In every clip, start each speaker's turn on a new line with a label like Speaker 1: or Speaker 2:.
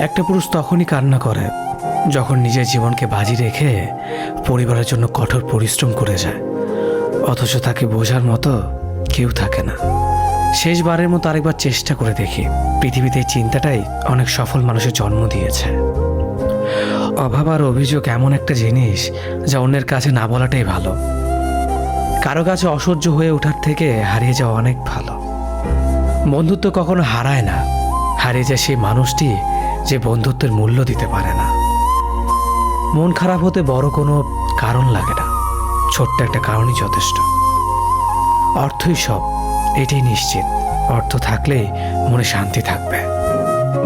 Speaker 1: একটা পুরুষ তখনই কান্না করে যখন নিজের জীবনকে বাজি রেখে পরিবারের জন্য কঠোর পরিশ্রম করে যায়, অথচ তাকে বোঝার মতো কেউ থাকে না। শেষবারের মতো আরেকবার চেষ্টা করে দেখি। পৃথিবীতে এই চিন্তাটাই অনেক সফল মানুষের জন্ম দিয়েছে। অভাব আর অভিযোগ এমন একটা জিনিস যা অন্যের কাছে না বলাটাই ভালো। কারো কাছে অসহ্য হয়ে ওঠার থেকে হারিয়ে যাওয়া অনেক ভালো। বন্ধুত্ব কখনো হারায় না, হারিয়ে যায় সেই মানুষটি যে বন্ধুত্বের মূল্য দিতে পারে না। মন খারাপ হতে বড় কোনো কারণ লাগে না, ছোট্ট একটা কারণই যথেষ্ট। অর্থই সব, এটাই নিশ্চিত। অর্থ থাকলেই মনে শান্তি থাকবে।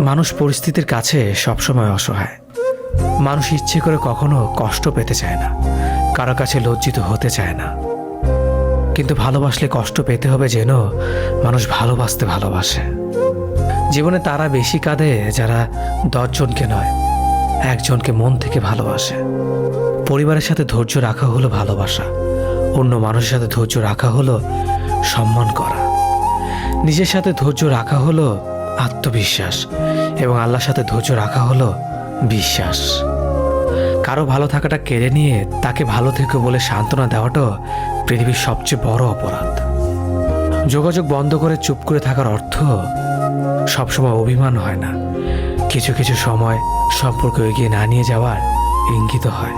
Speaker 1: মানুষ পরিস্থিতির কাছে সবসময় অসহায়। মানুষ ইচ্ছে করে কখনো কষ্ট পেতে চায় না, কারো কাছে লজ্জিত হতে চায় না। কিন্তু ভালোবাসলে কষ্ট পেতে হবে যেন মানুষ ভালোবাসতে ভালোবাসে। জীবনে তারা বেশি কাঁদে যারা 10 জনকে নয়, একজনকে মন থেকে ভালোবাসে। পরিবারের সাথে ধৈর্য রাখা হলো ভালোবাসা, অন্য মানুষের সাথে ধৈর্য রাখা হলো সম্মান করা, নিজের সাথে ধৈর্য রাখা হলো আত্মবিশ্বাস, এবং আল্লাহর সাথে ধৈর্য রাখা হলো বিশ্বাস। কারো ভালো থাকাটা কেড়ে নিয়ে তাকে ভালো থেকো বলে সান্ত্বনা দেওয়াটাও পৃথিবীর সবচেয়ে বড় অপরাধ। যোগাযোগ বন্ধ করে চুপ করে থাকার অর্থ সবসময় অভিমান হয় না, কিছু কিছু সময় সম্পর্ক এগিয়ে না নিয়ে যাওয়ার ইঙ্গিত হয়।